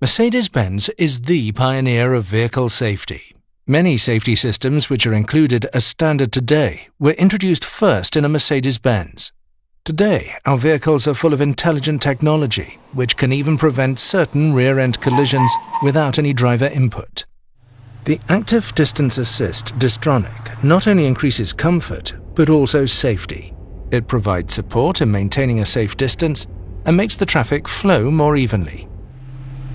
Mercedes-Benz is the pioneer of vehicle safety. Many safety systems which are included as standard today were introduced first in a Mercedes-Benz. Today, our vehicles are full of intelligent technology, which can even prevent certain rear-end collisions without any driver input. The Active Distance Assist Distronic not only increases comfort, but also safety. It provides support in maintaining a safe distance and makes the traffic flow more evenly.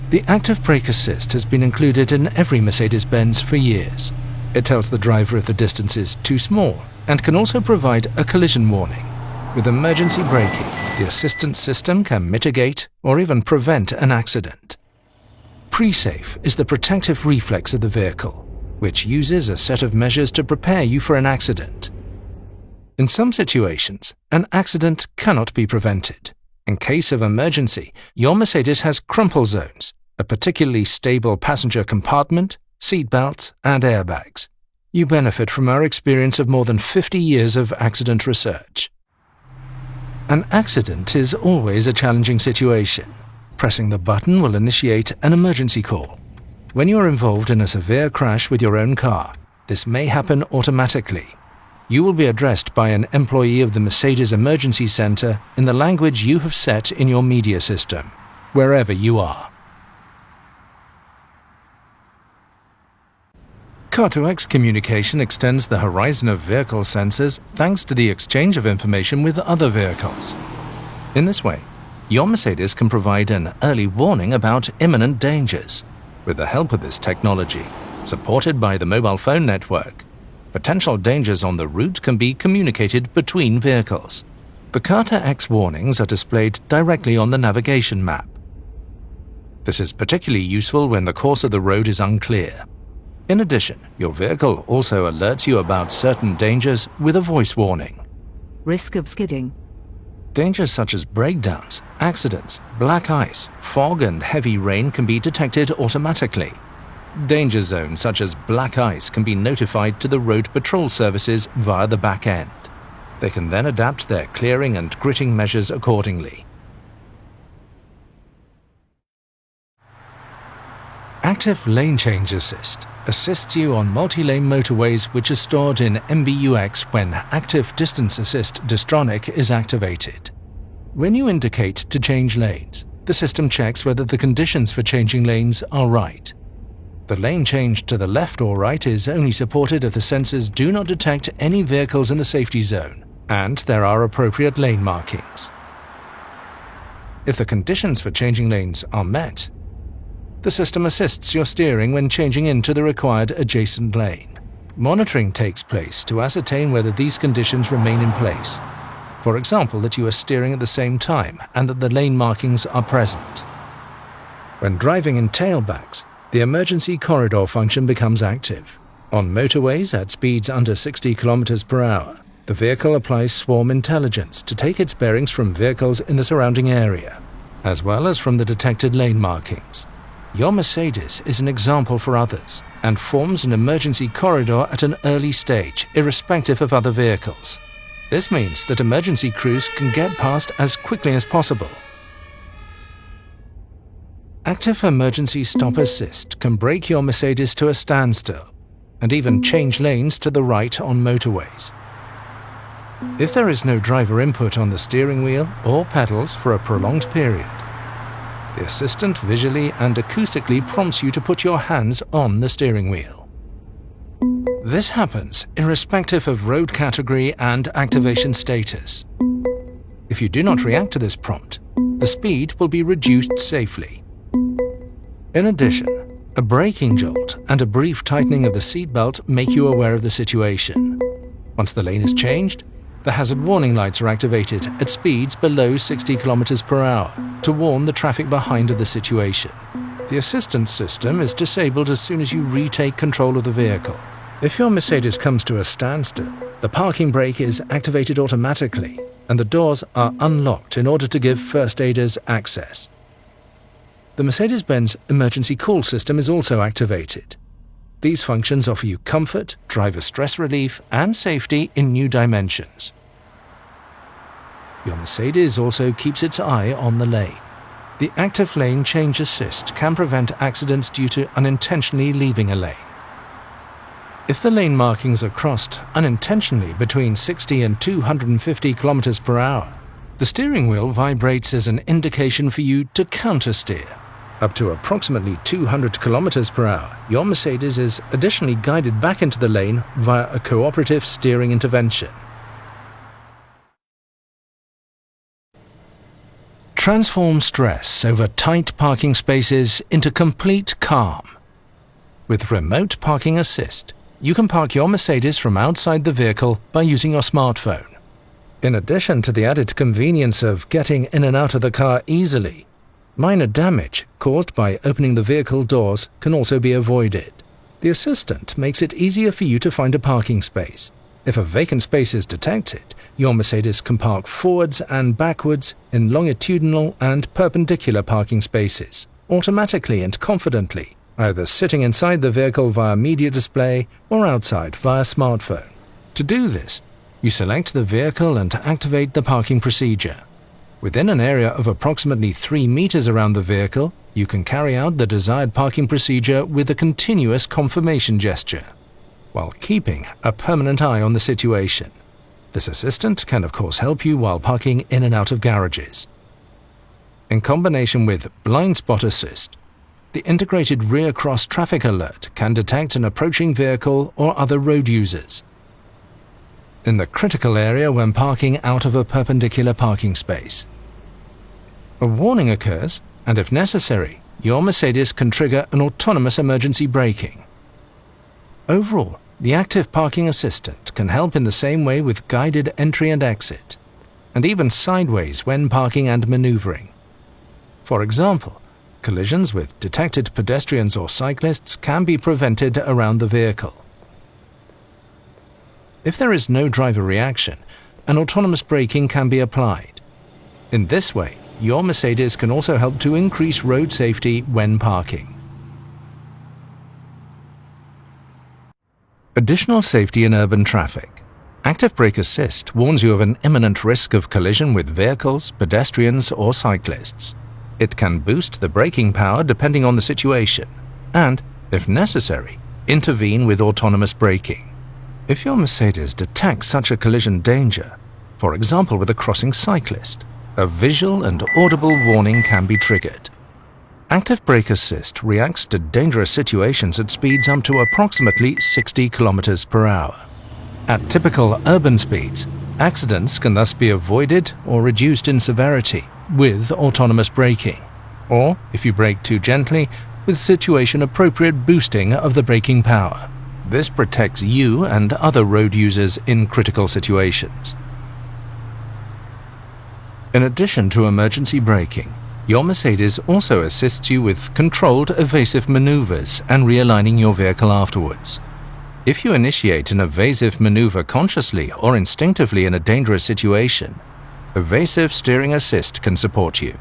The Active Brake Assist has been included in every Mercedes-Benz for years. It tells the driver if the distance is too small and can also provide a collision warning. With emergency braking, the assistance system can mitigate or even prevent an accident. Pre-safe is the protective reflex of the vehicle, which uses a set of measures to prepare you for an accident. In some situations, an accident cannot be prevented. In case of emergency, your Mercedes has crumple zones, a particularly stable passenger compartment, seat belts, and airbags. You benefit from our experience of more than 50 years of accident research. An accident is always a challenging situation. Pressing the button will initiate an emergency call. When you are involved in a severe crash with your own car, this may happen automatically. You will be addressed by an employee of the Mercedes Emergency Center in the language you have set in your media system, wherever you are. Car-to-X communication extends the horizon of vehicle sensors thanks to the exchange of information with other vehicles. In this way, your Mercedes can provide an early warning about imminent dangers. With the help of this technology, supported by the mobile phone network, potential dangers on the route can be communicated between vehicles. The Car-to-X warnings are displayed directly on the navigation map. This is particularly useful when the course of the road is unclear. In addition, your vehicle also alerts you about certain dangers with a voice warning. Risk of skidding. Dangers such as breakdowns, accidents, black ice, fog, and heavy rain can be detected automatically. Danger zones such as black ice can be notified to the road patrol services via the back end. They can then adapt their clearing and gritting measures accordingly. Active Lane Change Assist assists you on multi-lane motorways, which is stored in MBUX when Active Distance Assist Distronic is activated. When you indicate to change lanes, the system checks whether the conditions for changing lanes are right. The lane change to the left or right is only supported if the sensors do not detect any vehicles in the safety zone and there are appropriate lane markings. If the conditions for changing lanes are met, the system assists your steering when changing into the required adjacent lane. Monitoring takes place to ascertain whether these conditions remain in place. For example, that you are steering at the same time and that the lane markings are present. When driving in tailbacks, the emergency corridor function becomes active. On motorways at speeds under 60 km per hour, the vehicle applies swarm intelligence to take its bearings from vehicles in the surrounding area, as well as from the detected lane markings. Your Mercedes is an example for others and forms an emergency corridor at an early stage, irrespective of other vehicles. This means that emergency crews can get past as quickly as possible. Active Emergency Stop Assist can brake your Mercedes to a standstill and even change lanes to the right on motorways. If there is no driver input on the steering wheel or pedals for a prolonged period, the assistant visually and acoustically prompts you to put your hands on the steering wheel. This happens irrespective of road category and activation status. If you do not react to this prompt, the speed will be reduced safely. In addition, a braking jolt and a brief tightening of the seatbelt make you aware of the situation. Once the lane is changed, the hazard warning lights are activated at speeds below 60 km per hour to warn the traffic behind of the situation. The assistance system is disabled as soon as you retake control of the vehicle. If your Mercedes comes to a standstill, the parking brake is activated automatically and the doors are unlocked in order to give first aiders access. The Mercedes-Benz emergency call system is also activated. These functions offer you comfort, driver stress relief, and safety in new dimensions. Your Mercedes also keeps its eye on the lane. The active lane change assist can prevent accidents due to unintentionally leaving a lane. If the lane markings are crossed unintentionally between 60 and 250 km per hour, the steering wheel vibrates as an indication for you to countersteer. Up to approximately 200 km per hour, your Mercedes is additionally guided back into the lane via a cooperative steering intervention. Transform stress over tight parking spaces into complete calm. With Remote Parking Assist, you can park your Mercedes from outside the vehicle by using your smartphone. In addition to the added convenience of getting in and out of the car easily, minor damage caused by opening the vehicle doors can also be avoided. The assistant makes it easier for you to find a parking space. If a vacant space is detected, your Mercedes can park forwards and backwards in longitudinal and perpendicular parking spaces, automatically and confidently, either sitting inside the vehicle via media display or outside via smartphone. To do this, you select the vehicle and activate the parking procedure. Within an area of approximately 3 meters around the vehicle, you can carry out the desired parking procedure with a continuous confirmation gesture, while keeping a permanent eye on the situation. This assistant can of course help you while parking in and out of garages. In combination with Blind Spot Assist, the integrated rear cross traffic alert can detect an approaching vehicle or other road users in the critical area when parking out of a perpendicular parking space. A warning occurs, and if necessary, your Mercedes can trigger an autonomous emergency braking. Overall, the active parking assistant can help in the same way with guided entry and exit, and even sideways when parking and maneuvering. For example, collisions with detected pedestrians or cyclists can be prevented around the vehicle. If there is no driver reaction, an autonomous braking can be applied. In this way, your Mercedes can also help to increase road safety when parking. Additional safety in urban traffic. Active Brake Assist warns you of an imminent risk of collision with vehicles, pedestrians, or cyclists. It can boost the braking power depending on the situation, and, if necessary, intervene with autonomous braking. If your Mercedes detects such a collision danger, for example with a crossing cyclist, a visual and audible warning can be triggered. Active Brake Assist reacts to dangerous situations at speeds up to approximately 60 km per hour. At typical urban speeds, accidents can thus be avoided or reduced in severity with autonomous braking, or, if you brake too gently, with situation-appropriate boosting of the braking power. This protects you and other road users in critical situations. In addition to emergency braking, your Mercedes also assists you with controlled evasive maneuvers and realigning your vehicle afterwards. If you initiate an evasive maneuver consciously or instinctively in a dangerous situation, Evasive Steering Assist can support you.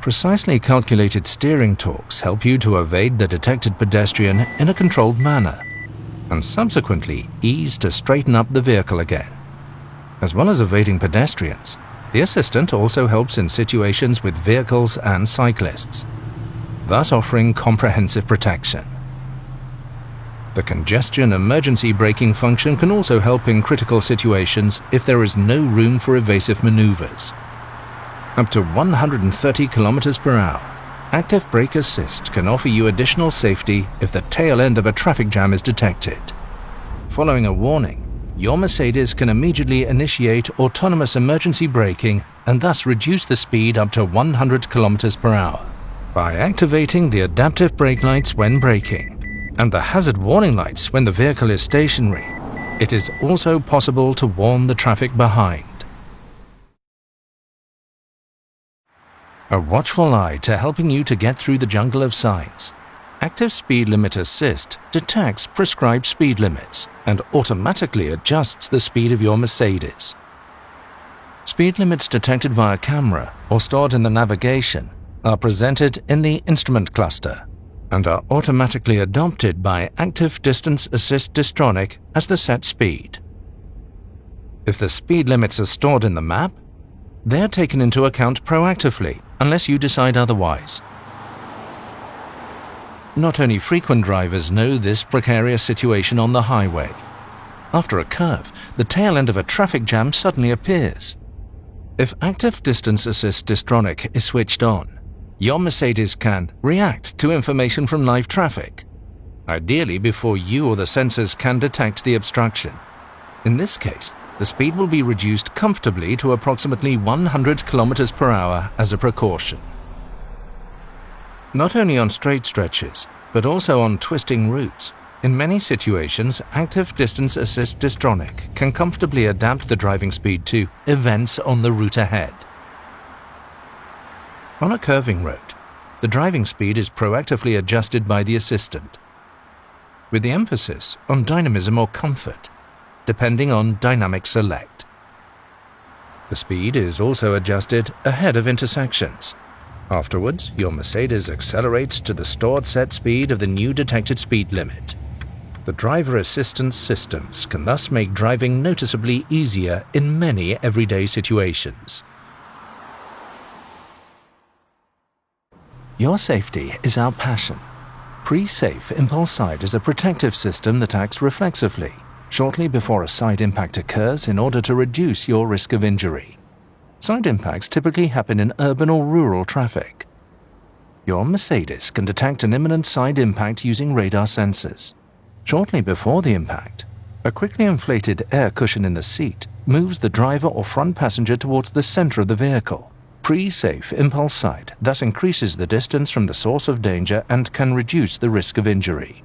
Precisely calculated steering torques help you to evade the detected pedestrian in a controlled manner, and subsequently ease to straighten up the vehicle again. As well as evading pedestrians, the assistant also helps in situations with vehicles and cyclists, thus offering comprehensive protection. The congestion emergency braking function can also help in critical situations if there is no room for evasive maneuvers. Up to 130 km per hour, Active Brake Assist can offer you additional safety if the tail end of a traffic jam is detected. Following a warning, your Mercedes can immediately initiate autonomous emergency braking and thus reduce the speed up to 100 km per hour. By activating the adaptive brake lights when braking and the hazard warning lights when the vehicle is stationary, it is also possible to warn the traffic behind. A watchful eye to helping you to get through the jungle of signs. Active Speed Limit Assist detects prescribed speed limits and automatically adjusts the speed of your Mercedes. Speed limits detected via camera or stored in the navigation are presented in the instrument cluster and are automatically adopted by Active Distance Assist Distronic as the set speed. If the speed limits are stored in the map, they are taken into account proactively unless you decide otherwise. Not only frequent drivers know this precarious situation on the highway. After a curve, the tail end of a traffic jam suddenly appears. If active distance assist distronic is switched on, your Mercedes can react to information from live traffic, ideally before you or the sensors can detect the obstruction. In this case, the speed will be reduced comfortably to approximately 100 km per hour as a precaution. Not only on straight stretches, but also on twisting routes, in many situations, active distance assist distronic can comfortably adapt the driving speed to events on the route ahead. On a curving road, the driving speed is proactively adjusted by the assistant, with the emphasis on dynamism or comfort, depending on dynamic select. The speed is also adjusted ahead of intersections. Afterwards, your Mercedes accelerates to the stored set speed of the new detected speed limit. The driver assistance systems can thus make driving noticeably easier in many everyday situations. Your safety is our passion. Pre-safe impulse side is a protective system that acts reflexively, shortly before a side impact occurs in order to reduce your risk of injury. Side impacts typically happen in urban or rural traffic. Your Mercedes can detect an imminent side impact using radar sensors. Shortly before the impact, a quickly inflated air cushion in the seat moves the driver or front passenger towards the center of the vehicle. Pre-safe impulse side thus increases the distance from the source of danger and can reduce the risk of injury.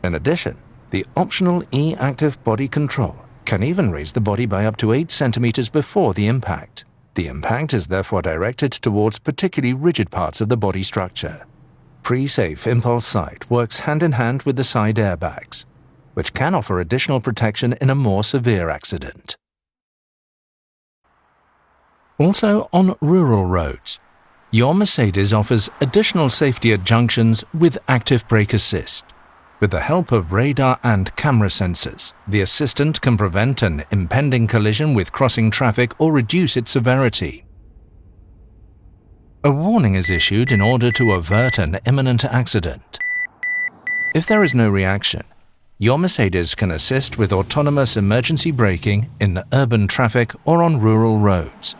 In addition, the optional E-active body control can even raise the body by up to 8 centimeters before the impact. The impact is therefore directed towards particularly rigid parts of the body structure. Pre-safe impulse side works hand in hand with the side airbags, which can offer additional protection in a more severe accident. Also on rural roads, your Mercedes offers additional safety adjunctions with active brake assist. With the help of radar and camera sensors, the assistant can prevent an impending collision with crossing traffic or reduce its severity. A warning is issued in order to avert an imminent accident. If there is no reaction, your Mercedes can assist with autonomous emergency braking in urban traffic or on rural roads.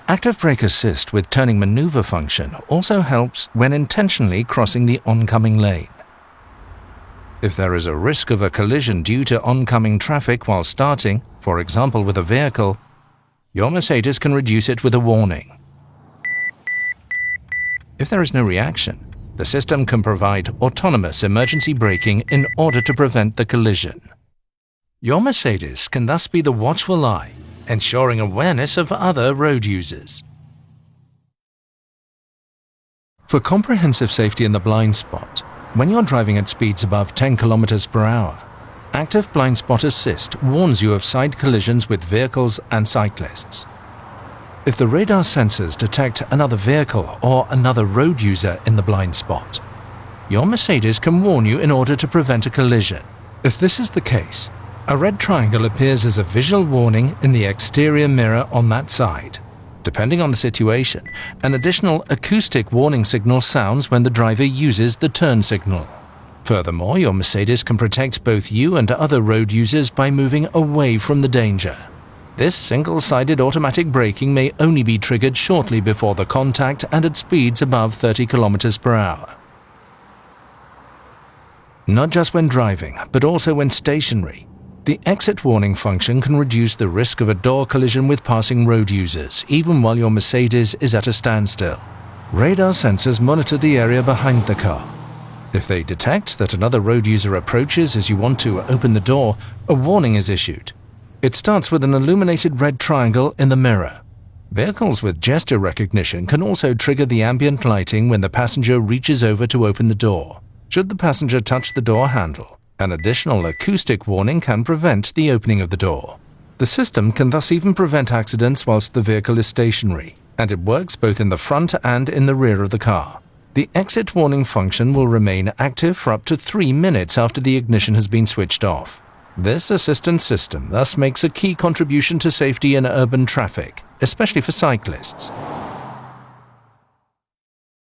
Active brake assist with turning maneuver function also helps when intentionally crossing the oncoming lane. If there is a risk of a collision due to oncoming traffic while starting, for example with a vehicle, your Mercedes can reduce it with a warning. If there is no reaction, the system can provide autonomous emergency braking in order to prevent the collision. Your Mercedes can thus be the watchful eye, ensuring awareness of other road users. For comprehensive safety in the blind spot, when you're driving at speeds above 10 km per hour, Active Blind Spot Assist warns you of side collisions with vehicles and cyclists. If the radar sensors detect another vehicle or another road user in the blind spot, your Mercedes can warn you in order to prevent a collision. If this is the case, a red triangle appears as a visual warning in the exterior mirror on that side. Depending on the situation, an additional acoustic warning signal sounds when the driver uses the turn signal. Furthermore, your Mercedes can protect both you and other road users by moving away from the danger. This single-sided automatic braking may only be triggered shortly before the contact and at speeds above 30 km per hour. Not just when driving, but also when stationary, the exit warning function can reduce the risk of a door collision with passing road users, even while your Mercedes is at a standstill. Radar sensors monitor the area behind the car. If they detect that another road user approaches as you want to open the door, a warning is issued. It starts with an illuminated red triangle in the mirror. Vehicles with gesture recognition can also trigger the ambient lighting when the passenger reaches over to open the door. Should the passenger touch the door handle, an additional acoustic warning can prevent the opening of the door. The system can thus even prevent accidents whilst the vehicle is stationary, and it works both in the front and in the rear of the car. The exit warning function will remain active for up to 3 minutes after the ignition has been switched off. This assistance system thus makes a key contribution to safety in urban traffic, especially for cyclists.